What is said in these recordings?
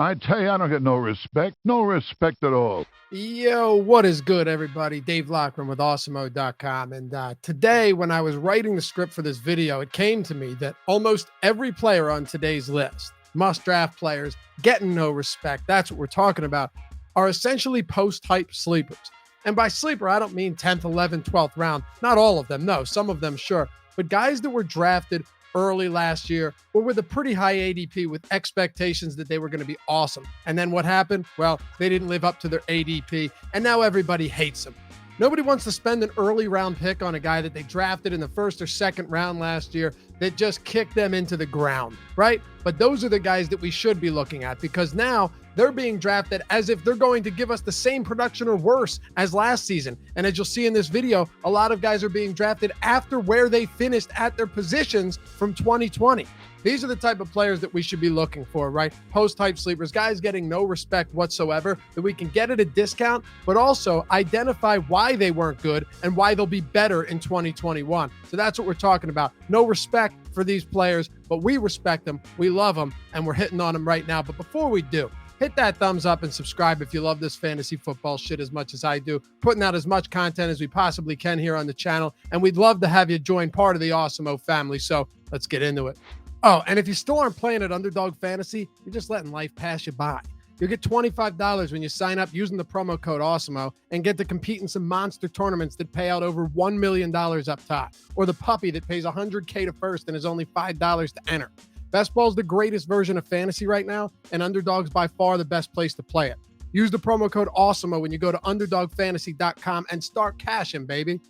I tell you, I don't get no respect. No respect at all. Yo, what is good, everybody? Dave Loughran with Awesemo.com. And today, when I was writing the script for this video, it came to me that almost every player on today's list, must-draft players, getting no respect, that's what we're talking about, are essentially post-hype sleepers. And by sleeper, I don't mean 10th, 11th, 12th round. Not all of them, no. Some of them, sure. But guys that were drafted early last year or with a pretty high ADP with expectations that they were going to be awesome. And then what happened? Well, they didn't live up to their ADP, and now everybody hates them. Nobody wants to spend an early round pick on a guy that they drafted in the first or second round last year that just kicked them into the ground, right? But those are the guys that we should be looking at, because now they're being drafted as if they're going to give us the same production or worse as last season. And as you'll see in this video, a lot of guys are being drafted after where they finished at their positions from 2020. These are the type of players that we should be looking for, right? Post-hype sleepers, guys getting no respect whatsoever, that we can get at a discount, but also identify why they weren't good and why they'll be better in 2021. So that's what we're talking about. No respect for these players, but we respect them, we love them, and we're hitting on them right now. But before we do, hit that thumbs up and subscribe if you love this fantasy football shit as much as I do. Putting out as much content as we possibly can here on the channel, and we'd love to have you join part of the Awesemo family, so let's get into it. Oh, and if you still aren't playing at Underdog Fantasy, you're just letting life pass you by. You'll get $25 when you sign up using the promo code Awesemo and get to compete in some monster tournaments that pay out over $1 million up top, or the puppy that pays $100K to first and is only $5 to enter. Best Ball's the greatest version of fantasy right now, and Underdog's by far the best place to play it. Use the promo code Awesemo when you go to UnderdogFantasy.com and start cashing, baby.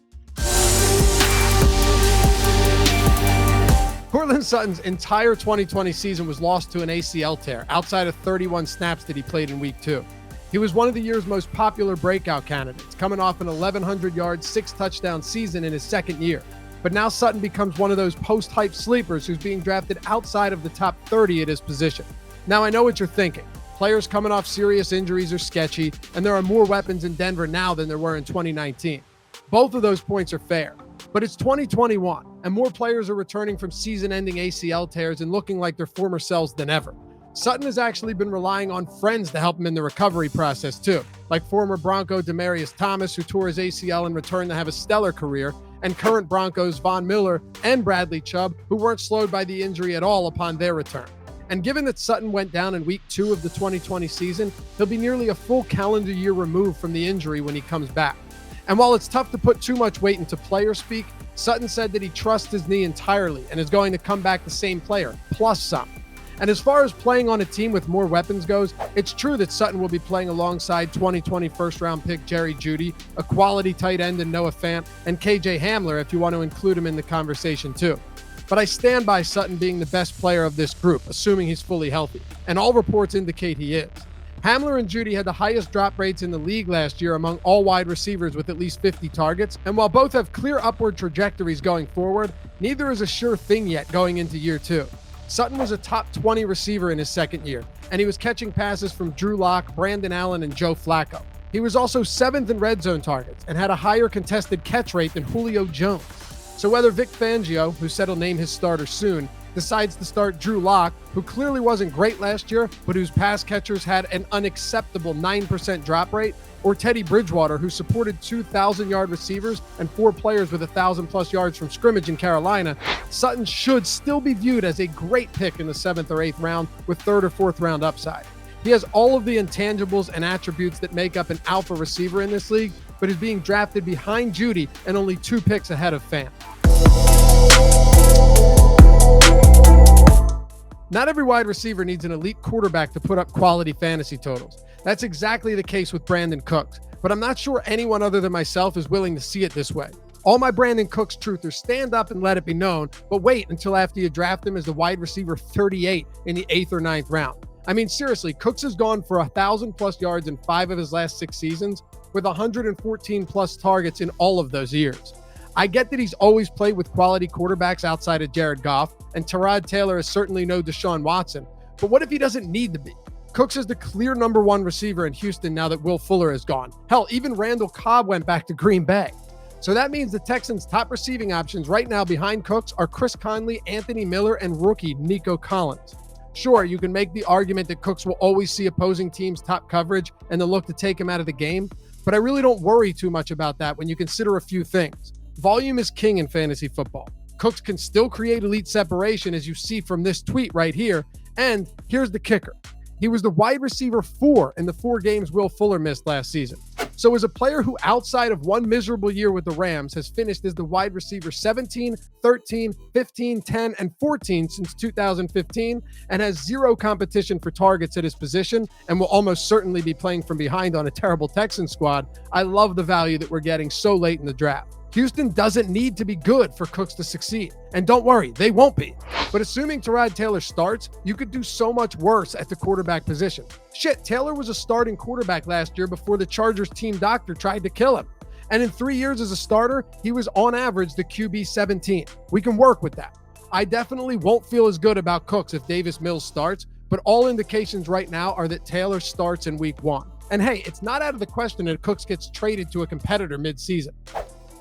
Courtland Sutton's entire 2020 season was lost to an ACL tear outside of 31 snaps that he played in week 2. He was one of the year's most popular breakout candidates, coming off an 1,100-yard, 6-touchdown season in his second year. But now Sutton becomes one of those post-hype sleepers who's being drafted outside of the top 30 at his position. Now, I know what you're thinking. Players coming off serious injuries are sketchy, and there are more weapons in Denver now than there were in 2019. Both of those points are fair. But it's 2021, and more players are returning from season-ending ACL tears and looking like their former selves than ever. Sutton has actually been relying on friends to help him in the recovery process too, like former Bronco Demaryius Thomas, who tore his ACL and returned to have a stellar career, and current Broncos Von Miller and Bradley Chubb, who weren't slowed by the injury at all upon their return. And given that Sutton went down in week 2 of the 2020 season, he'll be nearly a full calendar year removed from the injury when he comes back. And while it's tough to put too much weight into player speak, Sutton said that he trusts his knee entirely and is going to come back the same player, plus some. And as far as playing on a team with more weapons goes, it's true that Sutton will be playing alongside 2020 first-round pick Jerry Jeudy, a quality tight end in Noah Fant, and KJ Hamler if you want to include him in the conversation too. But I stand by Sutton being the best player of this group, assuming he's fully healthy, and all reports indicate he is. Hamler and Jeudy had the highest drop rates in the league last year among all wide receivers with at least 50 targets, and while both have clear upward trajectories going forward, neither is a sure thing yet going into year 2. Sutton was a top 20 receiver in his second year, and he was catching passes from Drew Lock, Brandon Allen, and Joe Flacco. He was also 7th in red zone targets and had a higher contested catch rate than Julio Jones. So whether Vic Fangio, who said he'll name his starter soon, decides to start Drew Lock, who clearly wasn't great last year, but whose pass catchers had an unacceptable 9% drop rate, or Teddy Bridgewater, who supported 2,000-yard receivers and 4 players with 1,000-plus yards from scrimmage in Carolina, Sutton should still be viewed as a great pick in the 7th or 8th round with 3rd or 4th round upside. He has all of the intangibles and attributes that make up an alpha receiver in this league, but is being drafted behind Jeudy and only 2 picks ahead of Fant. Not every wide receiver needs an elite quarterback to put up quality fantasy totals. That's exactly the case with Brandin Cooks, but I'm not sure anyone other than myself is willing to see it this way. All my Brandin Cooks truthers stand up and let it be known, but wait until after you draft him as the wide receiver 38 in the 8th or 9th round. I mean, seriously, Cooks has gone for 1,000-plus yards in 5 of his last 6 seasons, with 114-plus targets in all of those years. I get that he's always played with quality quarterbacks outside of Jared Goff, and Tyrod Taylor is certainly no Deshaun Watson, but what if he doesn't need to be? Cooks is the clear number 1 receiver in Houston now that Will Fuller is gone. Hell, even Randall Cobb went back to Green Bay. So that means the Texans' top receiving options right now behind Cooks are Chris Conley, Anthony Miller, and rookie Nico Collins. Sure, you can make the argument that Cooks will always see opposing teams' top coverage and they'll look to take him out of the game, but I really don't worry too much about that when you consider a few things. Volume is king in fantasy football. Cooks can still create elite separation, as you see from this tweet right here, and here's the kicker. He was the wide receiver 4 in the 4 games Will Fuller missed last season. So as a player who outside of one miserable year with the Rams has finished as the wide receiver 17, 13, 15, 10, and 14 since 2015 and has zero competition for targets at his position and will almost certainly be playing from behind on a terrible Texans squad, I love the value that we're getting so late in the draft. Houston doesn't need to be good for Cooks to succeed. And don't worry, they won't be. But assuming Tyrod Taylor starts, you could do so much worse at the quarterback position. Shit, Taylor was a starting quarterback last year before the Chargers team doctor tried to kill him. And in 3 years as a starter, he was on average the QB 17. We can work with that. I definitely won't feel as good about Cooks if Davis Mills starts, but all indications right now are that Taylor starts in week 1. And hey, it's not out of the question that Cooks gets traded to a competitor mid-season.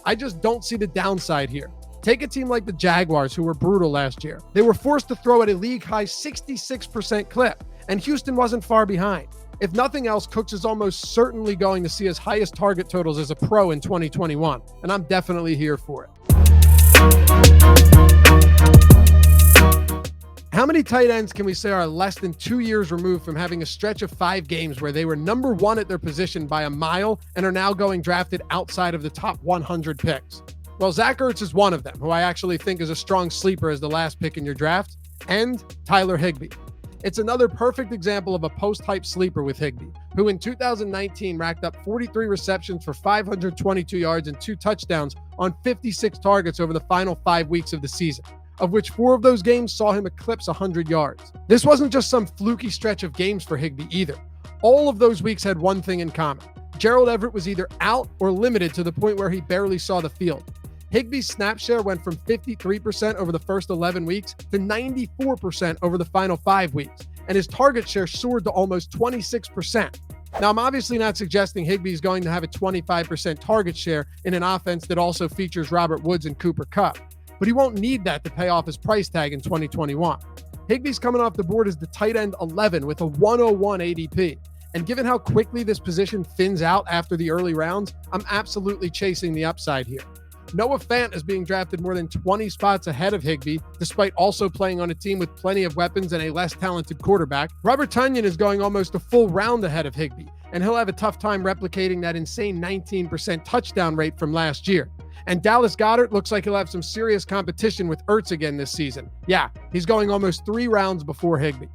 I just don't see the downside here. Take a team like the Jaguars, who were brutal last year. They were forced to throw at a league-high 66% clip, and Houston wasn't far behind. If nothing else, Cooks is almost certainly going to see his highest target totals as a pro in 2021, and I'm definitely here for it. How many tight ends can we say are less than 2 years removed from having a stretch of 5 games where they were number 1 at their position by a mile and are now going drafted outside of the top 100 picks? Well, Zach Ertz is one of them, who I actually think is a strong sleeper as the last pick in your draft, and Tyler Higbee. It's another perfect example of a post-hype sleeper with Higbee, who in 2019 racked up 43 receptions for 522 yards and 2 touchdowns on 56 targets over the final 5 weeks of the season, of which 4 of those games saw him eclipse 100 yards. This wasn't just some fluky stretch of games for Higbee either. All of those weeks had one thing in common. Gerald Everett was either out or limited to the point where he barely saw the field. Higbee's snap share went from 53% over the first 11 weeks to 94% over the final 5 weeks, and his target share soared to almost 26%. Now, I'm obviously not suggesting Higbee is going to have a 25% target share in an offense that also features Robert Woods and Cooper Kupp, but he won't need that to pay off his price tag in 2021. Higbee's coming off the board as the tight end 11 with a 101 ADP. And given how quickly this position thins out after the early rounds, I'm absolutely chasing the upside here. Noah Fant is being drafted more than 20 spots ahead of Higbee, despite also playing on a team with plenty of weapons and a less talented quarterback. Robert Tonyan is going almost a full round ahead of Higbee, and he'll have a tough time replicating that insane 19% touchdown rate from last year. And Dallas Goedert looks like he'll have some serious competition with Ertz again this season. Yeah, he's going almost 3 rounds before Higbee.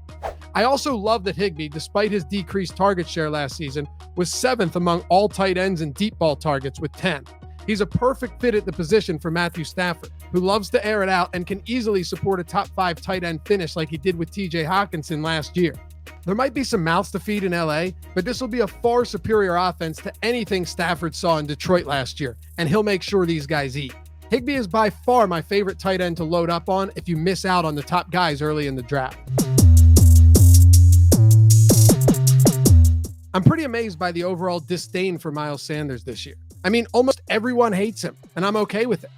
I also love that Higbee, despite his decreased target share last season, was 7th among all tight ends in deep ball targets with 10. He's a perfect fit at the position for Matthew Stafford, who loves to air it out and can easily support a top 5 tight end finish like he did with TJ Hawkinson last year. There might be some mouths to feed in LA, but this will be a far superior offense to anything Stafford saw in Detroit last year, and he'll make sure these guys eat. Higbee is by far my favorite tight end to load up on if you miss out on the top guys early in the draft. I'm pretty amazed by the overall disdain for Miles Sanders this year. I mean, almost everyone hates him, and I'm okay with it.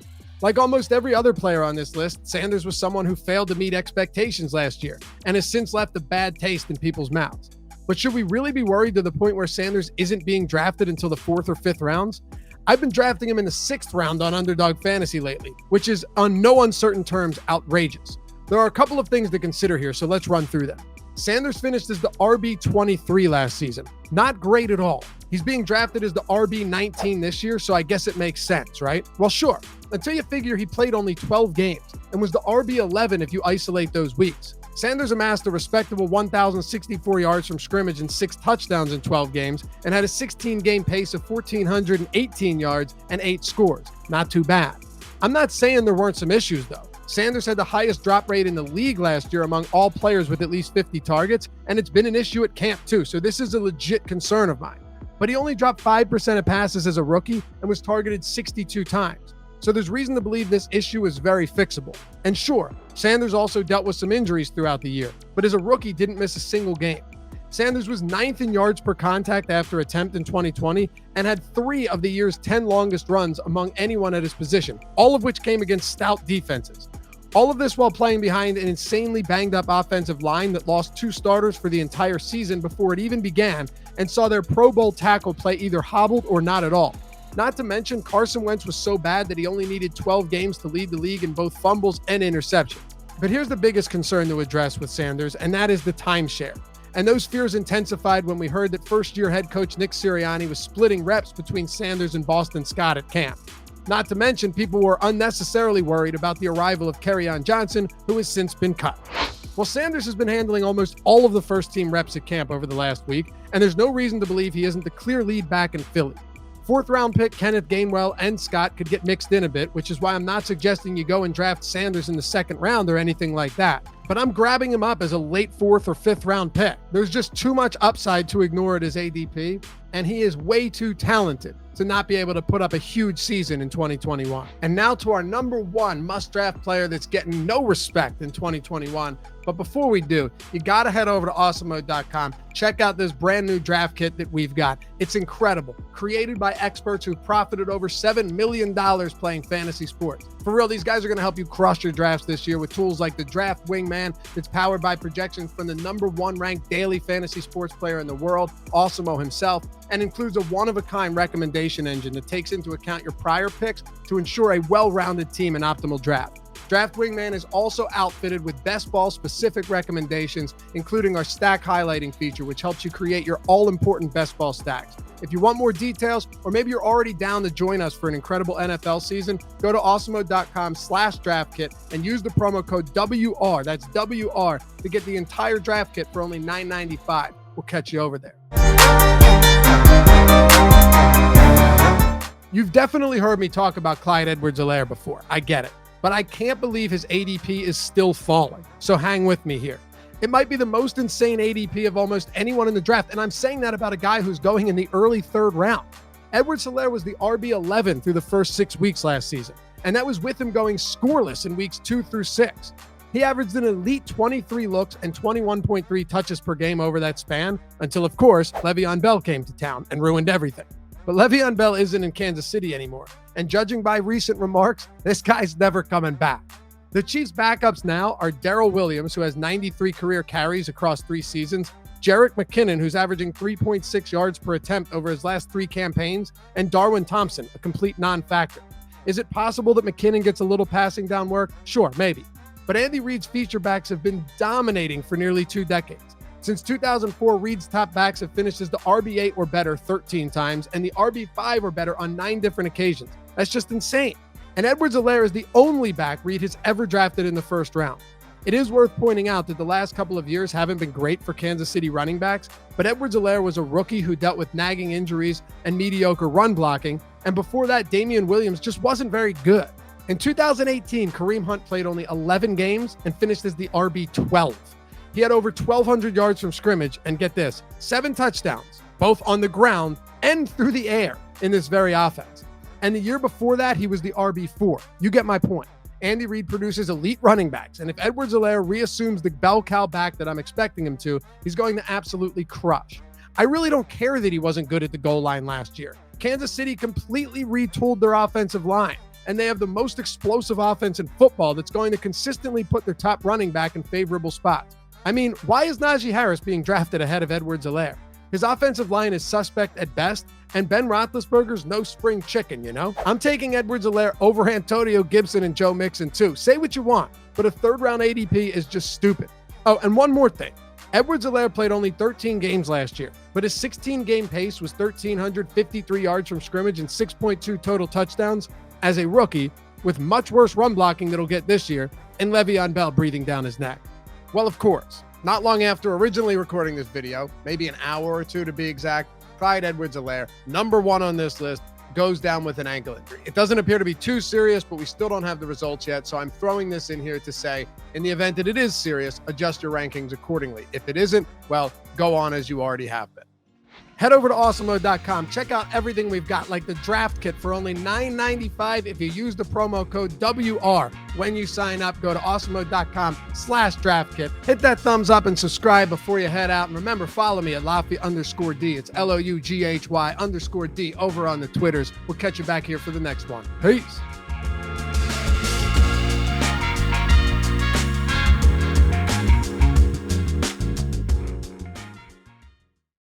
Like almost every other player on this list, Sanders was someone who failed to meet expectations last year and has since left a bad taste in people's mouths. But should we really be worried to the point where Sanders isn't being drafted until the 4th or 5th rounds? I've been drafting him in the 6th round on Underdog Fantasy lately, which is on no uncertain terms outrageous. There are a couple of things to consider here, so let's run through them. Sanders finished as the RB23 last season. Not great at all. He's being drafted as the RB19 this year, so I guess it makes sense, right? Well, sure, until you figure he played only 12 games and was the RB11 if you isolate those weeks. Sanders amassed a respectable 1,064 yards from scrimmage and 6 touchdowns in 12 games and had a 16-game pace of 1,418 yards and 8 scores. Not too bad. I'm not saying there weren't some issues, though. Sanders had the highest drop rate in the league last year among all players with at least 50 targets, and it's been an issue at camp too, so this is a legit concern of mine. But he only dropped 5% of passes as a rookie and was targeted 62 times. So there's reason to believe this issue is very fixable. And sure, Sanders also dealt with some injuries throughout the year, but as a rookie didn't miss a single game. Sanders was 9th in yards per contact after attempt in 2020 and had 3 of the year's 10 longest runs among anyone at his position, all of which came against stout defenses. All of this while playing behind an insanely banged-up offensive line that lost 2 starters for the entire season before it even began and saw their Pro Bowl tackle play either hobbled or not at all. Not to mention, Carson Wentz was so bad that he only needed 12 games to lead the league in both fumbles and interceptions. But here's the biggest concern to address with Sanders, and that is the timeshare. And those fears intensified when we heard that first-year head coach Nick Sirianni was splitting reps between Sanders and Boston Scott at camp. Not to mention, people were unnecessarily worried about the arrival of Kerryon Johnson, who has since been cut. Well, Sanders has been handling almost all of the first-team reps at camp over the last week, and there's no reason to believe he isn't the clear lead back in Philly. 4th-round pick Kenneth Gainwell and Scott could get mixed in a bit, which is why I'm not suggesting you go and draft Sanders in the 2nd round or anything like that. But I'm grabbing him up as a late 4th or 5th-round pick. There's just too much upside to ignore at his ADP, and he is way too talented to not be able to put up a huge season in 2021. And now to our number 1 must-draft player that's getting no respect in 2021. But before we do, you got to head over to Awesemo.com. Check out this brand new draft kit that we've got. It's incredible. Created by experts who've profited over $7 million playing fantasy sports. For real, these guys are going to help you crush your drafts this year with tools like the Draft Wingman that's powered by projections from the number 1 ranked daily fantasy sports player in the world, Awesemo himself, and includes a one-of-a-kind recommendation engine that takes into account your prior picks to ensure a well-rounded team and optimal draft. Draft Wingman is also outfitted with best ball specific recommendations, including our stack highlighting feature, which helps you create your all-important best ball stacks. If you want more details, or maybe you're already down to join us for an incredible NFL season, go to awesemo.com/draft kit and use the promo code WR, that's WR, to get the entire draft kit for only $9.95. We'll catch you over there. You've definitely heard me talk about Clyde Edwards-Helaire before. I get it. But I can't believe his ADP is still falling. So hang with me here. It might be the most insane ADP of almost anyone in the draft, and I'm saying that about a guy who's going in the early 3rd round. Edwards-Helaire was the RB11 through the first 6 weeks last season, and that was with him going scoreless in weeks 2 through 6. He averaged an elite 23 looks and 21.3 touches per game over that span, until, of course, Le'Veon Bell came to town and ruined everything. But Le'Veon Bell isn't in Kansas City anymore, and judging by recent remarks, this guy's never coming back. The Chiefs' backups now are Darrell Williams, who has 93 career carries across 3 seasons, Jerick McKinnon, who's averaging 3.6 yards per attempt over his last 3 campaigns, and Darwin Thompson, a complete non-factor. Is it possible that McKinnon gets a little passing down work? Sure, maybe. But Andy Reid's feature backs have been dominating for nearly 2 decades. Since 2004, Reid's top backs have finished as the RB8 or better 13 times and the RB5 or better on 9 different occasions. That's just insane. And Edwards-Helaire is the only back Reid has ever drafted in the 1st round. It is worth pointing out that the last couple of years haven't been great for Kansas City running backs, but Edwards-Helaire was a rookie who dealt with nagging injuries and mediocre run blocking, and before that, Damian Williams just wasn't very good. In 2018, Kareem Hunt played only 11 games and finished as the RB12. He had over 1,200 yards from scrimmage, and get this, 7 touchdowns, both on the ground and through the air in this very offense. And the year before that, he was the RB4. You get my point. Andy Reid produces elite running backs, and if Edwards-Helaire reassumes the bell cow back that I'm expecting him to, he's going to absolutely crush. I really don't care that he wasn't good at the goal line last year. Kansas City completely retooled their offensive line, and they have the most explosive offense in football that's going to consistently put their top running back in favorable spots. I mean, why is Najee Harris being drafted ahead of Edwards-Helaire? His offensive line is suspect at best, and Ben Roethlisberger's no spring chicken, you know? I'm taking Edwards-Helaire over Antonio Gibson and Joe Mixon too. Say what you want, but a 3rd-round ADP is just stupid. Oh, and one more thing. Edwards-Helaire played only 13 games last year, but his 16-game pace was 1,353 yards from scrimmage and 6.2 total touchdowns as a rookie, with much worse run blocking that'll get this year, and Le'Veon Bell breathing down his neck. Well, of course, not long after originally recording this video, maybe an hour or 2 to be exact, Clyde Edwards-Helaire, number 1 on this list, goes down with an ankle injury. It doesn't appear to be too serious, but we still don't have the results yet, so I'm throwing this in here to say, in the event that it is serious, adjust your rankings accordingly. If it isn't, well, go on as you already have been. Head over to Awesemo.com. Check out everything we've got, like the draft kit for only $9.95 if you use the promo code WR when you sign up. Go to Awesemo.com/draft kit. Hit that thumbs up and subscribe before you head out. And remember, follow me at Loughy_D. It's LOUGHY_D over on the Twitters. We'll catch you back here for the next one. Peace.